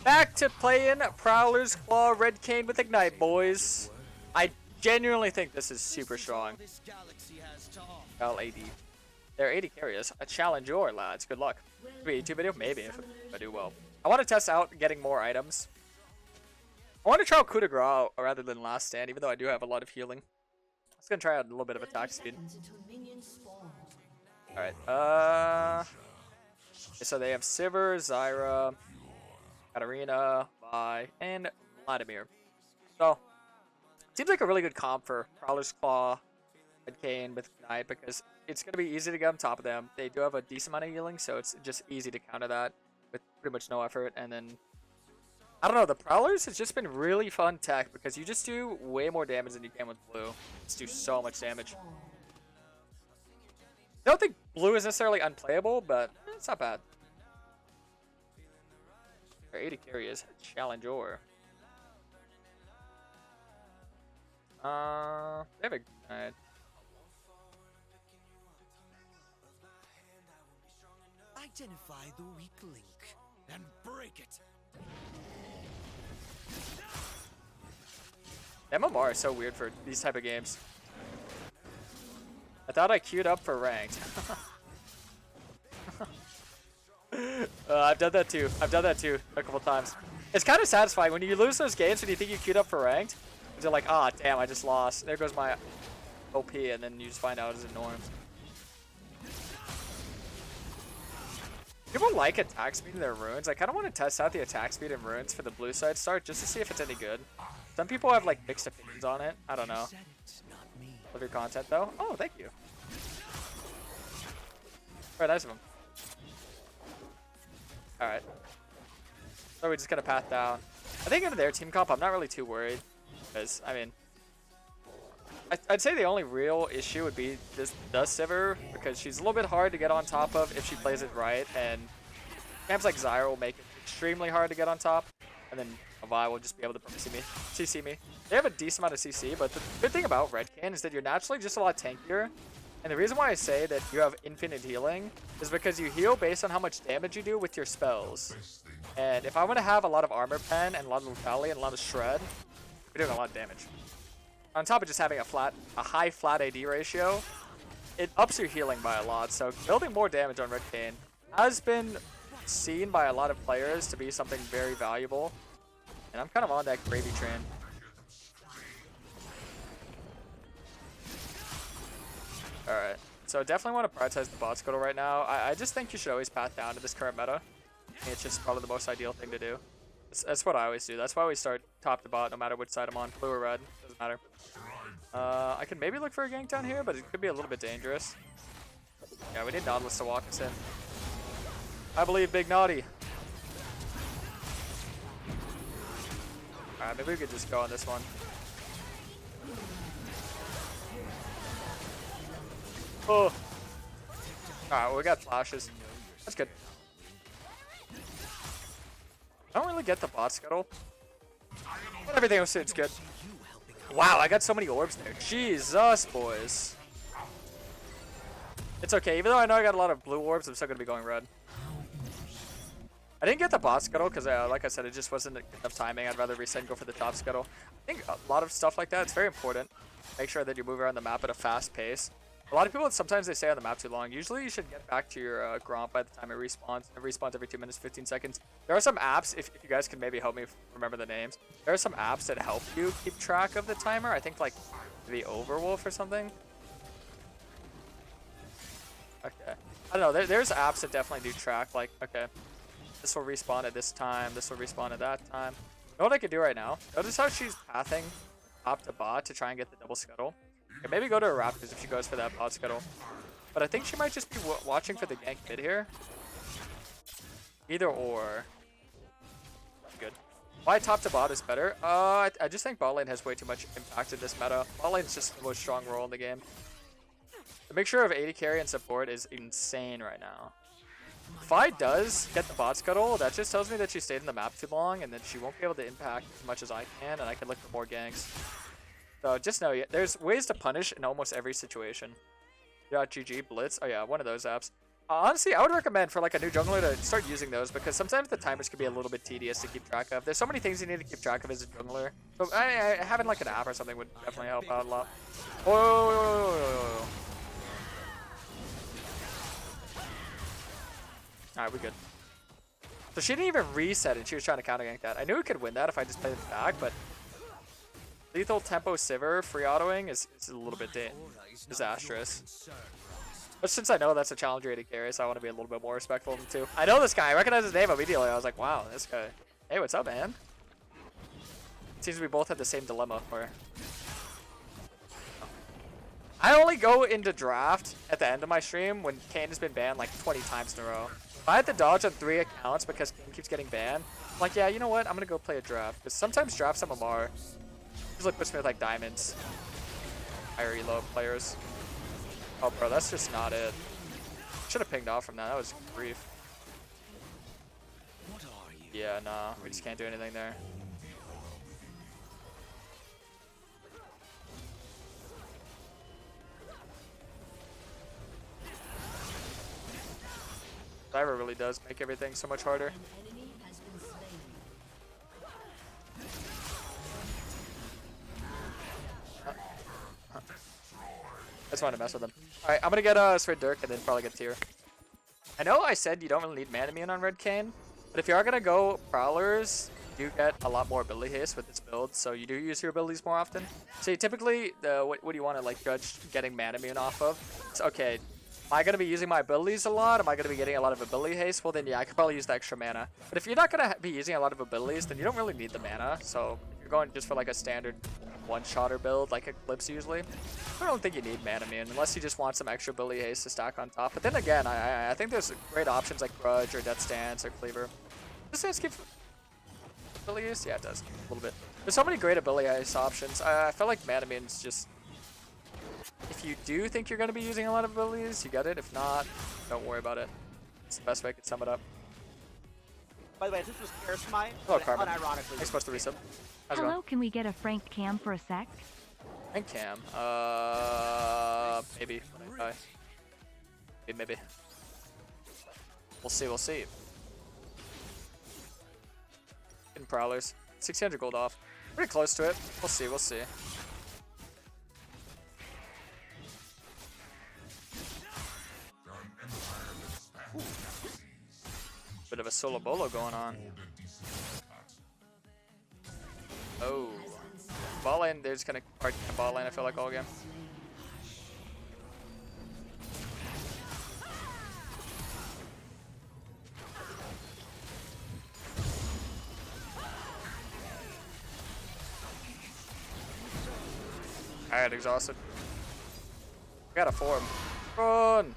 Back to playing Prowler's Claw Red Kayn with Ignite, boys. I genuinely think this is super strong. LAD. They're 80 carriers. A challenger, lads. Good luck. Maybe a YouTube video? Maybe, if I do well. I want to test out getting more items. I want to try out coup de grace rather than last stand, even though I do have a lot of healing. I was going to try out a little bit of attack speed. Alright, so they have Sivir, Zyra, Katarina, Vi, and Vladimir. So, seems like a really good comp for Prowler's Claw and Kayn with Ignite because it's going to be easy to get on top of them. They do have a decent amount of healing, so it's just easy to counter that with pretty much no effort. And then, I don't know, the Prowlers has just been really fun tech because you just do way more damage than you can with blue. Just do so much damage. I don't think blue is necessarily unplayable, but it's not bad. 80 carries, challenger. They have Ignite. Identify the weak link and break it. MMR is so weird for these type of games. I thought I queued up for ranked. I've done that too. I've done that too a couple times. It's kind of satisfying when you lose those games when you think you queued up for ranked. You're like, ah, damn, I just lost. There goes my OP, and then you just find out it's a norm. People like attack speed in their runes. I kind of want to test out the attack speed in runes for the blue side start just to see if it's any good. Some people have like mixed opinions on it. I don't know. Love your content though. Oh, thank you. Very nice of him. Alright. So we just got a path down. I think into their team comp, I'm not really too worried. Because, I mean, I'd say the only real issue would be this Sivir, because she's a little bit hard to get on top of if she plays it right, and camps like Zyra will make it extremely hard to get on top, and then Vi will just be able to CC me. They have a decent amount of CC, but the good thing about Red Kayn is that you're naturally just a lot tankier, and the reason why I say that you have infinite healing is because you heal based on how much damage you do with your spells. And if I want to have a lot of armor pen and a lot of lethality and a lot of shred, we're doing a lot of damage. On top of just having a high flat AD ratio, it ups your healing by a lot. So building more damage on Red Kayn has been seen by a lot of players to be something very valuable. And I'm kind of on that gravy train. Alright, so definitely want to prioritize the bot scuttle right now. I just think you should always path down to this current meta. It's just probably the most ideal thing to do. That's what I always do. That's why we start top to bot no matter which side I'm on. Blue or red, doesn't matter. I can maybe look for a gank down here, but it could be a little bit dangerous. Yeah, we need Nautilus to walk us in. I believe Big Naughty. Alright, maybe we could just go on this one. Oh. Alright, well, we got flashes. That's good. I don't really get the bot scuttle. But everything else is good. Wow, I got so many orbs there. Jesus, boys. It's okay. Even though I know I got a lot of blue orbs, I'm still going to be going red. I didn't get the bot scuttle because, like I said, it just wasn't enough timing. I'd rather reset and go for the top scuttle. I think a lot of stuff like that, it's very important. Make sure that you move around the map at a fast pace. A lot of people, sometimes they stay on the map too long. Usually you should get back to your Gromp by the time it respawns. It respawns every 2 minutes, 15 seconds. There are some apps, if you guys can maybe help me remember the names. There are some apps that help you keep track of the timer. I think like the Overwolf or something. Okay. I don't know. There's apps that definitely do track. Like, okay, this will respawn at this time. This will respawn at that time. You know what I could do right now? Notice how she's pathing top to bot to try and get the double scuttle. Okay, maybe go to a Raptors if she goes for that bot scuttle. But I think she might just be watching for the gank mid here. Either or. Good. Why top to bot is better? I just think bot lane has way too much impact in this meta. Bot lane is just the most strong role in the game. The mixture of AD carry and support is insane right now. If I does get the bot scuttle, that just tells me that she stayed in the map too long and that she won't be able to impact as much as I can, and I can look for more ganks. So just know, there's ways to punish in almost every situation. Yeah, GG, Blitz. Oh yeah, one of those apps. Honestly, I would recommend for like a new jungler to start using those because sometimes the timers can be a little bit tedious to keep track of. There's so many things you need to keep track of as a jungler. So having like an app or something would definitely help out a lot. Whoa. Alright, we're good. So she didn't even reset it. She was trying to counter gank that. I knew we could win that if I just played it back, but lethal tempo Sivir free autoing is a little bit disastrous. But since I know that's a challenge rated carry, so I want to be a little bit more respectful of him too. I know this guy. I recognize his name immediately. I was like, wow, this guy. Hey, what's up, man? It seems we both had the same dilemma where I only go into draft at the end of my stream when Kayn has been banned like 20 times in a row. If I had to dodge on 3 accounts because Kayn keeps getting banned, I'm like, yeah, you know what? I'm going to go play a draft. Because sometimes drafts MMR usually puts me with like diamonds. Higher elo players. Oh, bro, that's just not it. Should have pinged off from that. That was brief. What are you? Yeah, nah. We just can't do anything there. Diver really does make everything so much harder. I just wanted to mess with him. Alright, I'm gonna get Red Dirk and then probably get Tier. I know I said you don't really need mana immune on Red Kayn, but if you are gonna go Prowlers, you do get a lot more ability haste with this build, so you do use your abilities more often. So you typically, what do you want to like judge getting mana immune off of? It's, okay, am I gonna be using my abilities a lot? Am I gonna be getting a lot of ability haste? Well then yeah, I could probably use the extra mana. But if you're not gonna be using a lot of abilities, then you don't really need the mana. So if you're going just for like a standard one-shotter build, like Eclipse usually, I don't think you need mana immune unless you just want some extra ability haste to stack on top. But then again, I think there's great options like Grudge or Death Stance or Cleaver. Does Stance give ability haste? Yeah, it does a little bit. There's so many great ability haste options. I feel like mana immune's just, if you do think you're going to be using a lot of abilities, you get it. If not, don't worry about it. It's the best way I could sum it up. By the way, this was Karasmai. Hello, Carmen. Unironically. Thanks supposed to resub. How's it Hello, going? can we get a Frank Cam for a sec? And Cam. Maybe. When I die. Maybe. We'll see, we'll see. In Prowlers. 600 gold off. Pretty close to it. We'll see, we'll see. Ooh. Bit of a solo bolo going on. Oh. Ball lane, they're just gonna hard camp ball lane, I feel like, all game. Alright, exhausted. I got a form. Run!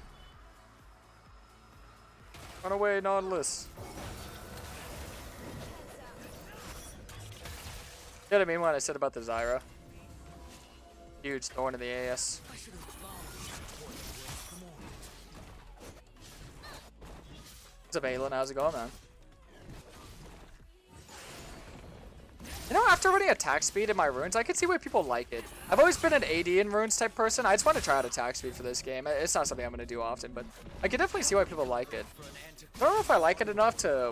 Run away, Nautilus. You know what I mean when I said about the Zyra? Huge thorn in the AS. What's up, Aelin? How's it going, man? You know, after running attack speed in my runes, I can see why people like it. I've always been an AD in runes type person. I just want to try out attack speed for this game. It's not something I'm going to do often, but I can definitely see why people like it. I don't know if I like it enough to,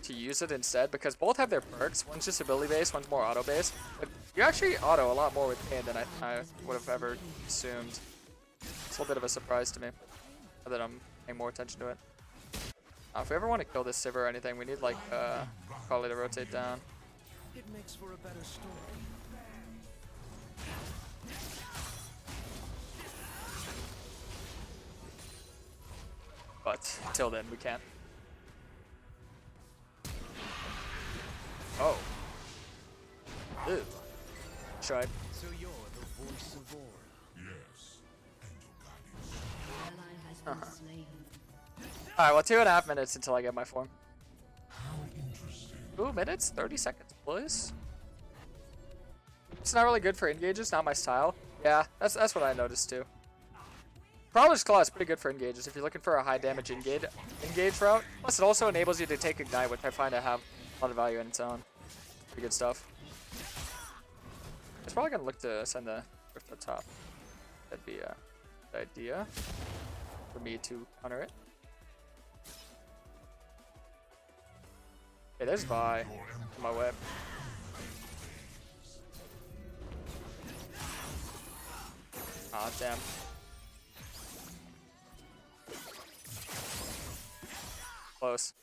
to use it instead, because both have their perks. One's just ability based, one's more auto based. But you actually auto a lot more with Kayn than I would have ever assumed. It's a little bit of a surprise to me, now that I'm paying more attention to it. If we ever want to kill this Sivir or anything, we need like probably to rotate down. It makes for a better story. But until then, we can't. Oh. Ew. Tried. So you're the voice of Aura. Alright, well, 2.5 minutes until I get my form. 2 minutes? 30 seconds, please. It's not really good for engages, not my style. Yeah, that's what I noticed too. Prowler's Claw is pretty good for engages if you're looking for a high damage engage route. Plus, it also enables you to take Ignite, which I find to have a lot of value in its own. Pretty good stuff. It's probably gonna look to send the Rift up top. That'd be a good idea for me. me to counter it. Okay, there's Vi in my web. Aw, damn. Close.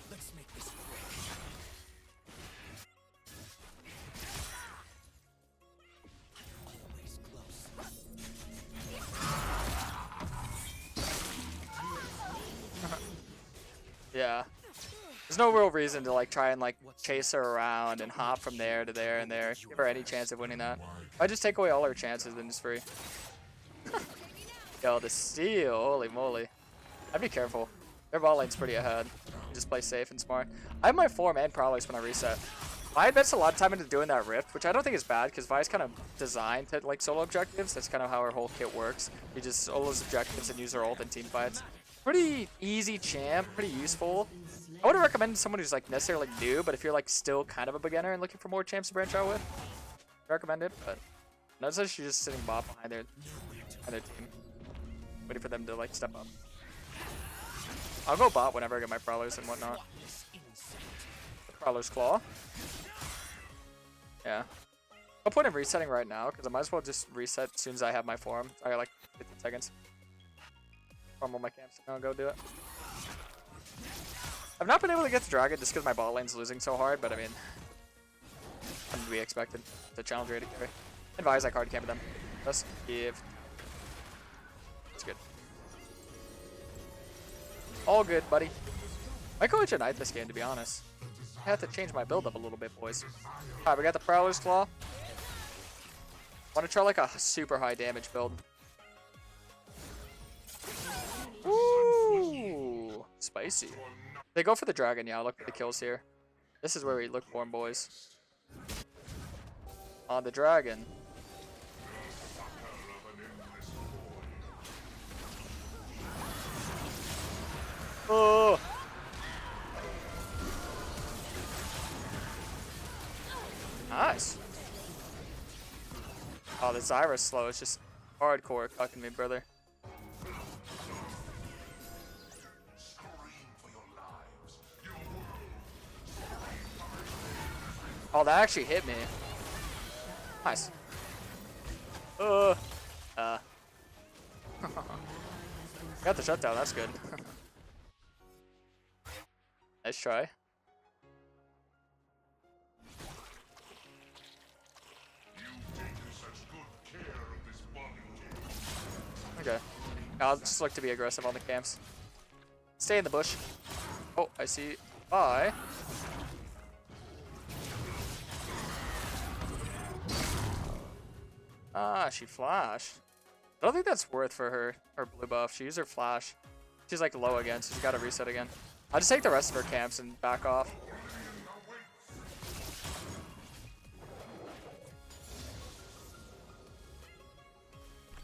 Let's make this quick. Always close. Yeah. There's no real reason to like try and like chase her around and hop from there to there and there. Give her any chance of winning that. If I just take away all her chances, then it's free. Yo, the steal, holy moly. I'd be careful. Their bot lane's pretty ahead. You just play safe and smart. I have my form and Prowlers when I reset. Vi invests a lot of time into doing that rift, which I don't think is bad because Vi's kind of designed to like solo objectives. That's kind of how her whole kit works. You just solo those objectives and use her ult in team fights. Pretty easy champ, pretty useful. I wouldn't recommend someone who's like necessarily new, but if you're like still kind of a beginner and looking for more champs to branch out with, I recommend it. But notice that she's just sitting bot behind their team, waiting for them to like step up. I'll go bot whenever I get my Prowlers and whatnot. Prowler's Claw. Yeah. No point in resetting right now, because I might as well just reset as soon as I have my form. I got like 15 seconds. Farm all my camps and I'll go do it. I've not been able to get the dragon just because my bot lane's losing so hard, but I mean, I'm to be expected to challenge rated carry. And Vi's like hard camp them. Let's give. It's good. All good, buddy. Might go with Knight this game, to be honest. I have to change my build up a little bit, boys. Alright, we got the Prowler's Claw. Want to try like a super high damage build. Ooh, spicy. They go for the dragon, yeah. I'll look for the kills here. This is where we look for them, boys. On the dragon. Oh. Nice. Oh, the Zyra's slow. It's just hardcore cucking me, brother. Oh, that actually hit me. Nice. Got the shutdown. That's good. Nice try. Okay. I'll just look to be aggressive on the camps. Stay in the bush. Oh, I see. Bye. Ah, she flashed. I don't think that's worth for her blue buff. She used her flash. She's like low again, so she's got to reset again. I'll just take the rest of her camps and back off.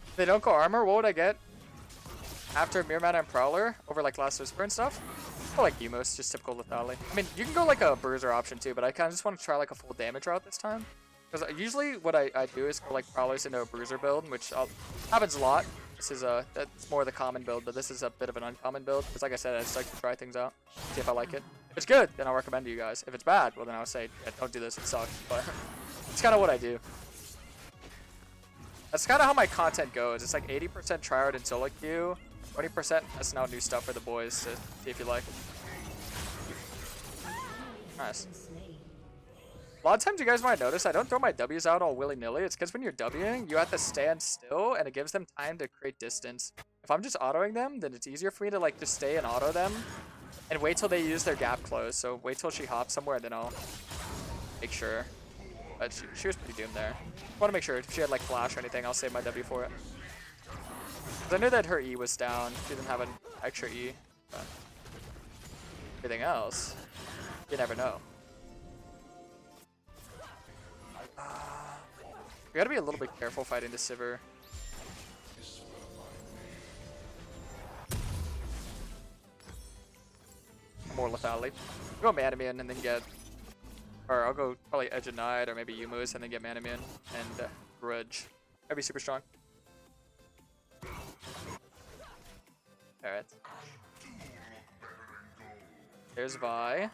If they don't go armor, what would I get after Mirror Mana and Prowler over like Last Whisper and stuff? I like Umos, just typical lethality. I mean, you can go like a Bruiser option too, but I kind of just want to try like a full damage route this time. Because usually what I do is go like Prowlers into a Bruiser build, which happens a lot. This is that's more the common build, but this is a bit of an uncommon build. Because like I said, I just like to try things out, see if I like it. If it's good, then I'll recommend to you guys. If it's bad, well then I'll say, yeah, don't do this, it sucks. But it's kind of what I do. That's kind of how my content goes. It's like 80% tryhard and solo queue, 20% testing out new stuff for the boys to see if you like it. Nice. A lot of times you guys might notice I don't throw my W's out all willy-nilly. It's because when you're Wing, you have to stand still and it gives them time to create distance. If I'm just autoing them, then it's easier for me to like just stay and auto them and wait till they use their gap close. So wait till she hops somewhere and then I'll make sure. But she was pretty doomed there. I want to make sure if she had like flash or anything, I'll save my W for it. Because I knew that her E was down. She didn't have an extra E. But everything else, you never know. We gotta be a little bit careful fighting the Sivir. More lethality. Go Manamian and then get... Or I'll go probably Edge of Night or maybe Yumu's and then get Manamian and Grudge. That'd be super strong. Alright. There's Vi.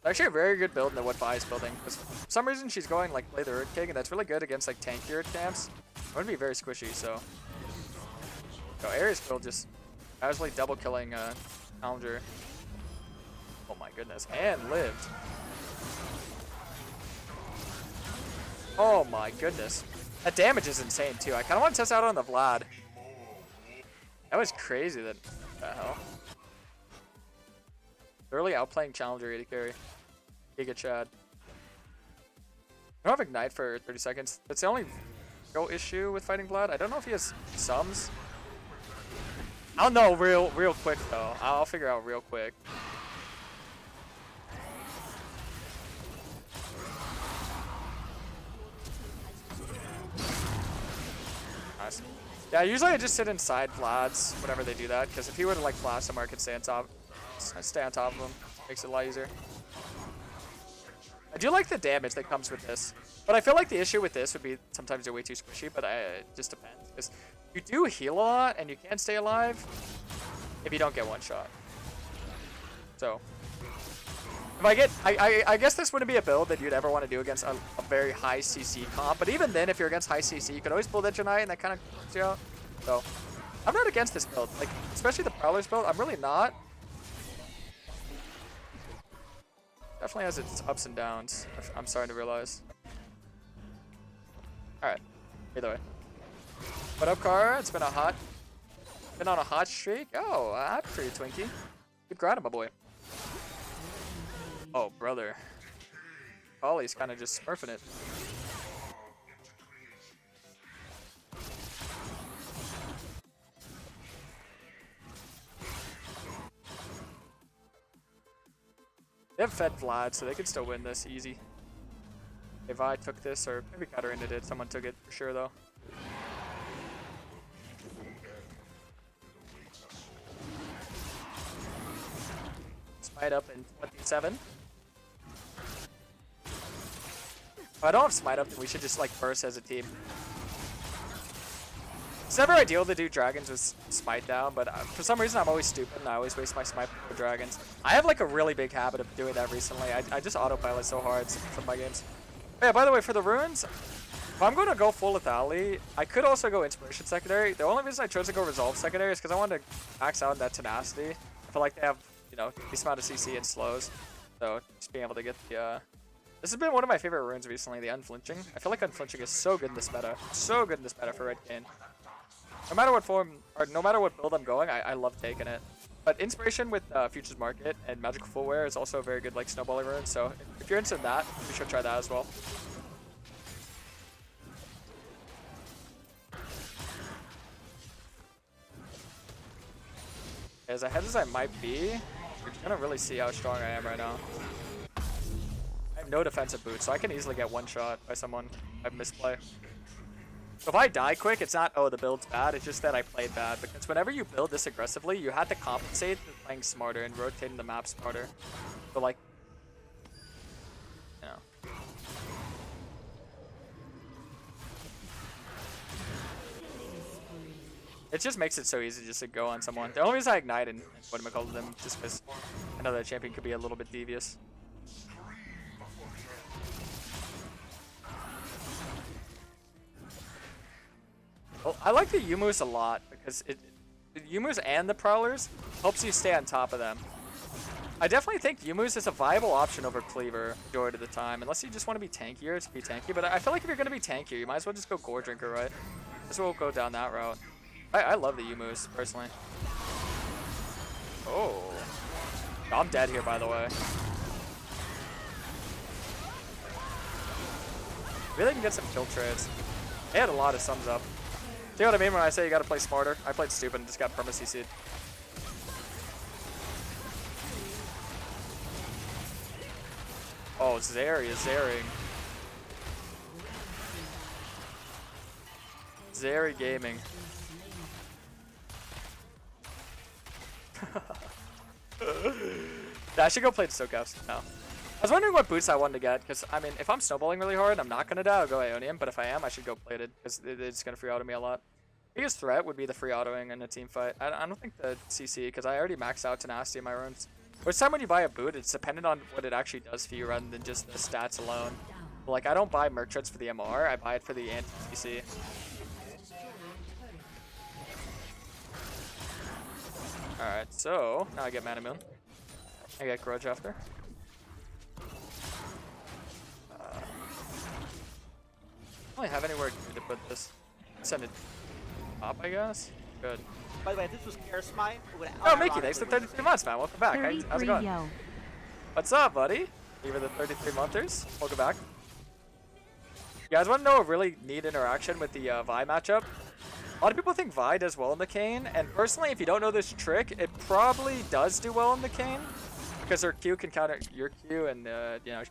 Actually a very good build in what Vi is building. Because for some reason she's going like play the Earth King, and that's really good against like tankier camps. I'm gonna be very squishy, so. So Ares build just casually double killing Challenger. Oh my goodness. And lived. Oh my goodness. That damage is insane too. I kinda want to test out on the Vlad. That was crazy that what the hell. Early outplaying Challenger AD carry. Giga Chad. I don't have Ignite for 30 seconds. That's the only real issue with fighting Vlad. I don't know if he has sums. I'll know real quick though. I'll figure out real quick. Nice. Yeah, usually I just sit inside Vlad's whenever they do that, because if he were to like flash somewhere, I could stay on top of him. Makes it a lot easier. I do like the damage that comes with this, but I feel like the issue with this would be sometimes you're way too squishy, but it just depends. Because you do heal a lot, and you can stay alive if you don't get one shot. So, if I get, I guess this wouldn't be a build that you'd ever want to do against a very high CC comp, but even then, if you're against high CC, you could always pull that Janai, and that kind of clears you out. So, I'm not against this build, like, especially the Prowlers build, I'm really not. Definitely has its ups and downs, I'm starting to realize. Alright, either way. What up, Kara? It's been on a hot streak. Oh, that's pretty Twinkie. Keep grinding, my boy. Oh, brother. Ollie's kind of just smurfing it. They have fed Vlad, so they could still win this easy. If I took this, or maybe Katarina did. Someone took it for sure, though. Smite up in 27. If I don't have Smite up, then we should just like burst as a team. It's never ideal to do dragons with Smite down, but for some reason I'm always stupid and I always waste my Smite for dragons. I have like a really big habit of doing that recently. I just autopilot so hard some of my games. Oh, yeah, by the way, for the runes, if I'm going to go full lethality, I could also go Inspiration secondary. The only reason I chose to go Resolve secondary is because I wanted to max out that tenacity. I feel like they have, you know, a decent amount of CC and slows. So just being able to get the this has been one of my favorite runes recently, the Unflinching. I feel like Unflinching is so good in this meta. So good in this meta for Red Kayn. No matter what form, or no matter what build I'm going, I love taking it. But Inspiration with Futures Market and Magical Footwear is also a very good like snowballing rune, so if you're into that, you should try that as well. As ahead as I might be, you're gonna really see how strong I am right now. I have no defensive boots, so I can easily get one shot by someone I misplay. So if I die quick, it's not, oh, the build's bad, it's just that I played bad. Because whenever you build this aggressively, you have to compensate for playing smarter and rotating the map smarter. So like, you know. It just makes it so easy just to go on someone. The only reason I ignite and what am I called them, just because I know that champion could be a little bit devious. Well, I like the Yumus a lot because the Yumus and the Prowlers helps you stay on top of them. I definitely think Yumus is a viable option over Cleaver majority of the time, unless you just want to be tankier to be tanky. But I feel like if you're going to be tankier, you might as well just go Gore Drinker, right? Might as well go down that route. I love the Yumus, personally. Oh. I'm dead here, by the way. Maybe they can get some kill trades. They had a lot of sums up. See what I mean when I say you gotta play smarter? I played stupid and just got perma-CC'd. Oh, Zeri is Zering. Zeri Gaming. I should go play the Stokehouse now. I was wondering what boots I wanted to get, because, I mean, if I'm snowballing really hard, I'm not going to die, I'll go Ionian, but if I am, I should go plated, because it's going to free auto me a lot. Biggest threat would be the free autoing in a team fight. I don't think the CC, because I already maxed out Tenacity in my runes. Most time when you buy a boot, it's dependent on what it actually does for you rather than just the stats alone. Like, I don't buy merchants for the MR, I buy it for the anti-CC. Alright, so, now I get Mana Moon. I get Grudge after. I don't really have anywhere to put this. Send it up, I guess. Good. By the way, if this was Karasmai, it would Oh, Mickey, thanks for 33 months, man. Welcome back. How's it going? Yo. What's up, buddy? Even the 33 monthers. Welcome back. You guys want to know a really neat interaction with the Vi matchup? A lot of people think Vi does well in the Kayn, and personally, if you don't know this trick, it probably does do well in the Kayn, because her Q can counter your Q, and you know,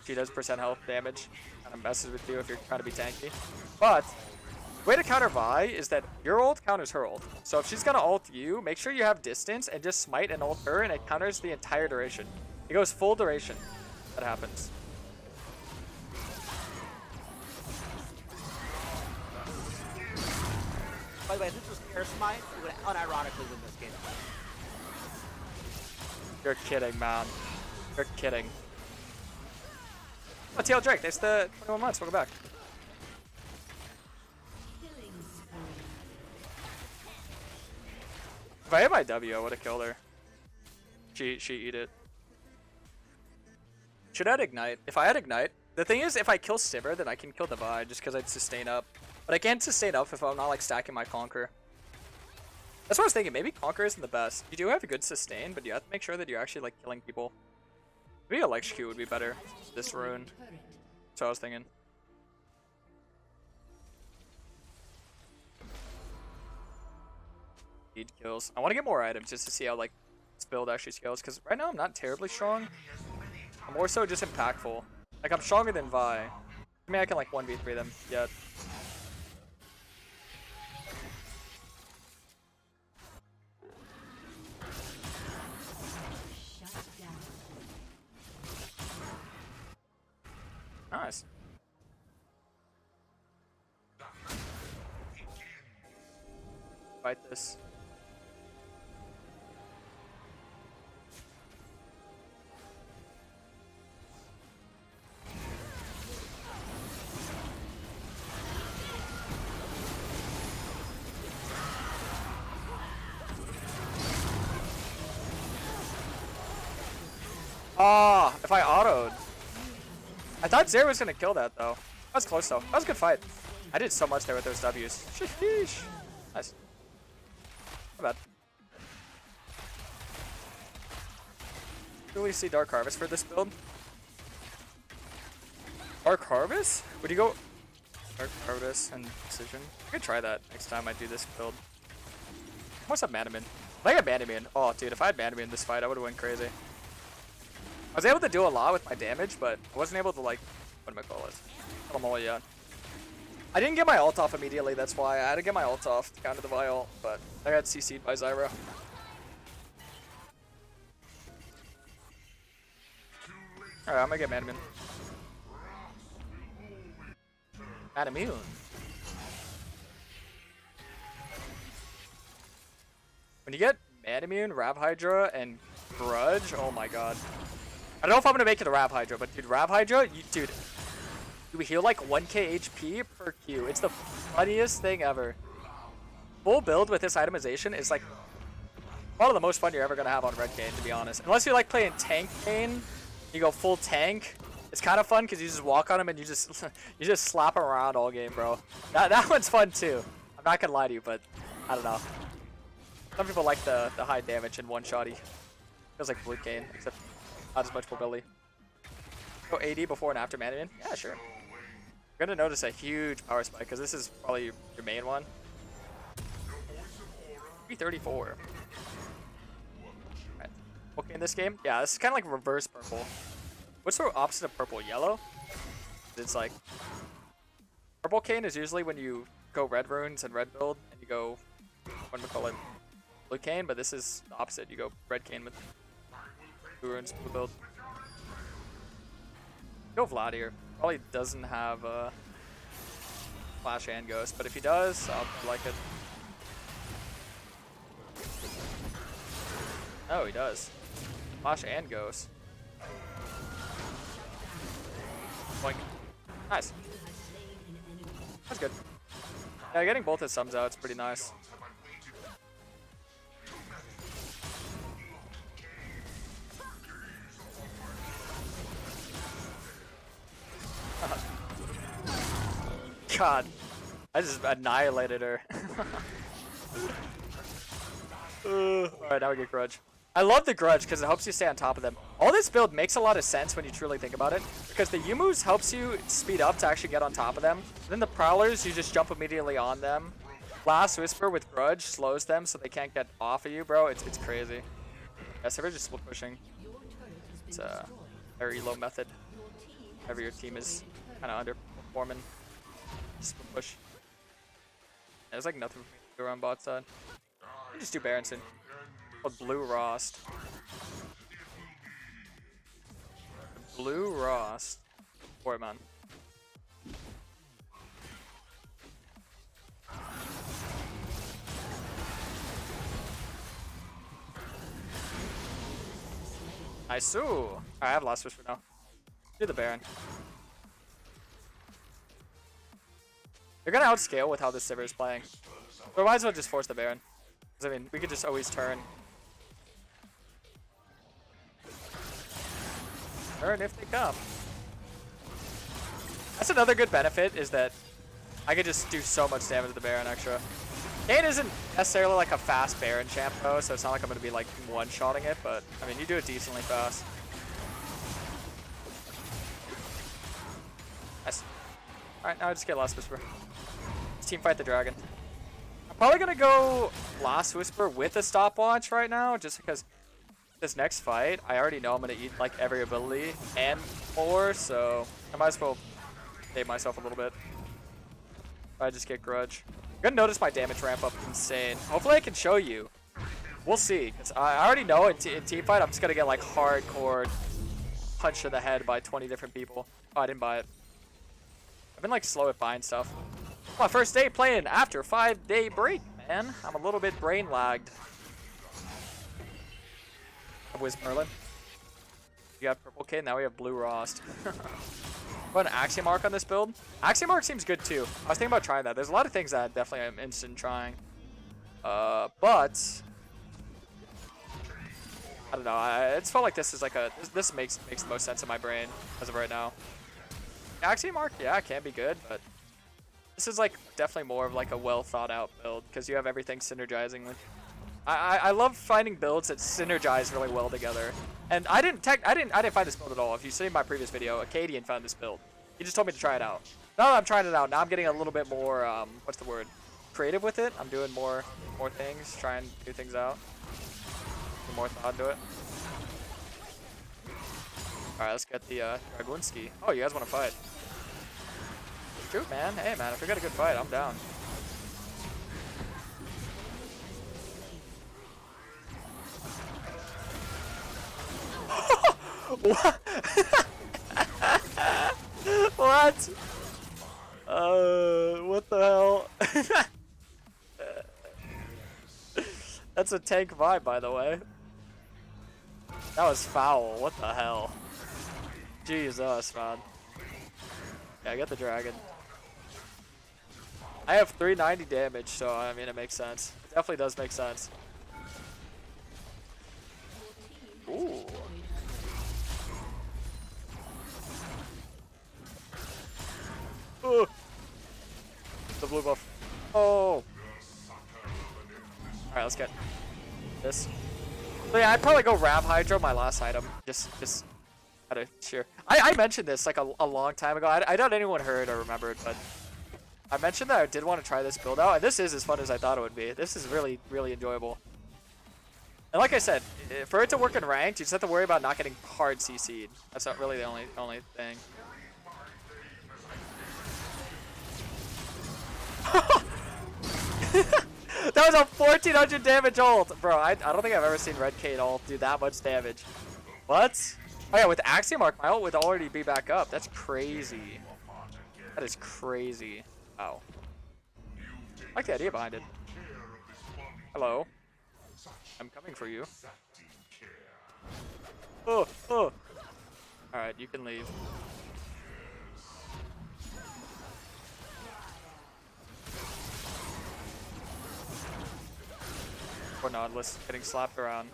she does % health damage. Kind of messes with you if you're trying to be tanky. But the way to counter Vi is that your ult counters her ult. So if she's gonna ult you, make sure you have distance and just smite and ult her, and it counters the entire duration. It goes full duration. That happens. By the way, if this was Karasmai, it would unironically win this game. You're kidding, man. You're kidding. Oh, TL Drake, thanks the 21 months. Welcome back. If I hit my W, I would have killed her. She eat it. Should I add Ignite? If I had Ignite, the thing is, if I kill Sivir, then I can kill the Vi just because I'd sustain up. But I can't sustain up if I'm not like stacking my Conquer. That's what I was thinking. Maybe Conquer isn't the best. You do have a good sustain, but you have to make sure that you're actually like killing people. Maybe a Lex Q would be better. This rune. That's what I was thinking. Need kills. I want to get more items just to see how like this build actually scales. Because right now I'm not terribly strong. I'm more so just impactful. Like I'm stronger than Vi. I mean I can like 1v3 them yet. Nice. Fight this. Ah, if I autoed. I thought Zero was gonna kill that though. That was close though. That was a good fight. I did so much there with those W's. Sheesh. Nice. Not bad. Really see Dark Harvest for this build? Dark Harvest? Would you go Dark Harvest and Precision? I could try that next time I do this build. What's up, Manaman? If I got Manaman, oh dude, if I had Manaman in this fight, I would have went crazy. I was able to do a lot with my damage, but I wasn't able to like, what am I call it? Kill them all yet. I didn't get my ult off immediately, that's why. I had to get my ult off to counter the Vi ult, but I got CC'd by Zyra. Alright, I'm gonna get Manamune. Manamune. When you get Manamune, Rav Hydra, and Grudge, oh my god. I don't know if I'm gonna make it a Rav Hydra, but dude, Rav Hydra, dude, you heal like 1k HP per Q. It's the funniest thing ever. Full build with this itemization is like one of the most fun you're ever gonna have on Red Kayn, to be honest. Unless you like playing tank Kayn, you go full tank. It's kind of fun because you just walk on him and you just you just slap him around all game, bro. That one's fun too. I'm not gonna lie to you, but I don't know. Some people like the high damage and one-shotty. Feels like Blue Kayn, except not as much mobility. Go AD before and after Manamune? Yeah, sure. You're gonna notice a huge power spike because this is probably your main one. 334. Alright. Okay, in this game? Yeah, this is kind of like reverse purple. What's the opposite of purple? Yellow? It's like... Purple Kayn is usually when you go red runes and red build, and you go... What do we call it? Blue Kayn, but this is the opposite. You go red Kayn with blue runes, blue build. Go Vlad here. Probably doesn't have Flash and Ghost, but if he does, I'll like it. Oh, he does. Flash and Ghost. Boink. Nice. That's good. Yeah, getting both his sums out is pretty nice. God, I just annihilated her. Alright, now we get Grudge. I love the Grudge because it helps you stay on top of them. All this build makes a lot of sense when you truly think about it, because the Yumu's helps you speed up to actually get on top of them. Then the Prowlers, you just jump immediately on them. Last Whisper with Grudge slows them so they can't get off of you, bro. It's crazy. Yeah, so we're just split pushing. It's a very low method. Whenever your team is kind of underperforming. Split push. Yeah, there's like nothing for me to do around bot side. I just do Berenson. Called Blue Rost. Blue Rost. Boy, man. Nice. Ooh. I have last wish for now. Do the Baron. They're gonna outscale with how this Sivir is playing. So we might as well just force the Baron. I mean, we could just always turn. Turn if they come. That's another good benefit, is that I could just do so much damage to the Baron extra. Kayn isn't necessarily like a fast Baron champ though, so it's not like I'm gonna be like one-shotting it, but I mean, you do it decently fast. Nice. Alright, now I just get Last Whisper. Let's team fight the dragon. I'm probably gonna go Last Whisper with a stopwatch right now, just because this next fight, I already know I'm gonna eat like every ability and more, so I might as well save myself a little bit. I just get Grudge. You're gonna notice my damage ramp up insane. Hopefully I can show you. We'll see. 'Cause I already know in team fight I'm just gonna get like hardcore punched in the head by 20 different people. Oh, I didn't buy it. I've been like slow at buying stuff. My first day playing after a 5-day break, man. I'm a little bit brain lagged. Wiz Merlin. You have purple K, now we have blue Rost. Put an Axiom Arc on this build. Axiom Arc seems good too. I was thinking about trying that. There's a lot of things that I definitely am interested in trying. But I don't know. I just felt like this is like a this makes the most sense in my brain as of right now. Axiom Arc, yeah, it can be good, but this is like definitely more of like a well thought out build because you have everything synergizing with. I love finding builds that synergize really well together. And I didn't find this build at all. If you see my previous video, Acadian found this build. He just told me to try it out. Now that I'm trying it out, now I'm getting a little bit more what's the word? Creative with it. I'm doing more things, trying new things out. Put more thought into it. Alright, let's get the Dragunski. Oh, you guys wanna fight? Shoot, man. Hey man, if we got a good fight, I'm down. What? What? What the hell? That's a tank vibe, by the way. That was foul. What the hell? Jesus, man. Yeah, I got the dragon. I have 390 damage, so I mean, it makes sense. It definitely does make sense. Ooh. The blue buff. Oh. Alright, let's get this. So yeah, I'd probably go Ram Hydro, my last item. Just out of sheer. I mentioned this like a long time ago. I doubt anyone heard or remembered, but I mentioned that I did want to try this build out, and this is as fun as I thought it would be. This is really, really enjoyable. And like I said, for it to work in ranked, you just have to worry about not getting hard CC'd. That's not really the only thing. That was a 1400 damage ult! Bro, I don't think I've ever seen Red Kayn ult do that much damage. What? Oh yeah, with Axiom Arc, my ult would already be back up. That's crazy. That is crazy. Wow. I like the idea behind it. Hello. I'm coming for you. Oh, oh. Alright, you can leave. Poor Nautilus getting slapped around.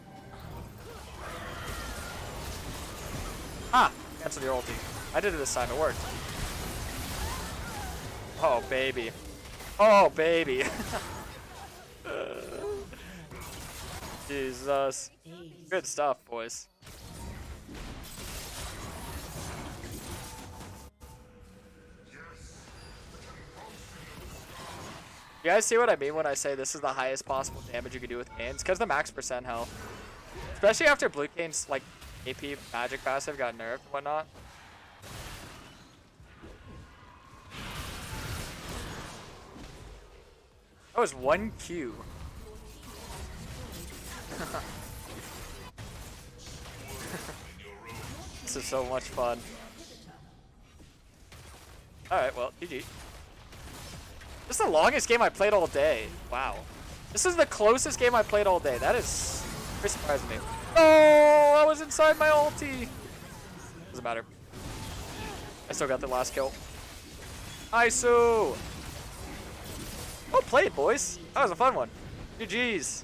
Ah! Cancel your ulti. I did it this time, it worked. Oh, baby. Oh, baby. Jesus. Good stuff, boys. You guys see what I mean when I say this is the highest possible damage you can do with Kayn? It's because the max percent health. Especially after Blue Kayn's like AP magic passive got nerfed and whatnot. That was 1 Q. This is so much fun. Alright, well, GG. This is the longest game I played all day. Wow. This is the closest game I played all day. That is very surprising me. Oh, I was inside my ulti. Doesn't matter. I still got the last kill. ISO. Well played, boys. That was a fun one. GG's.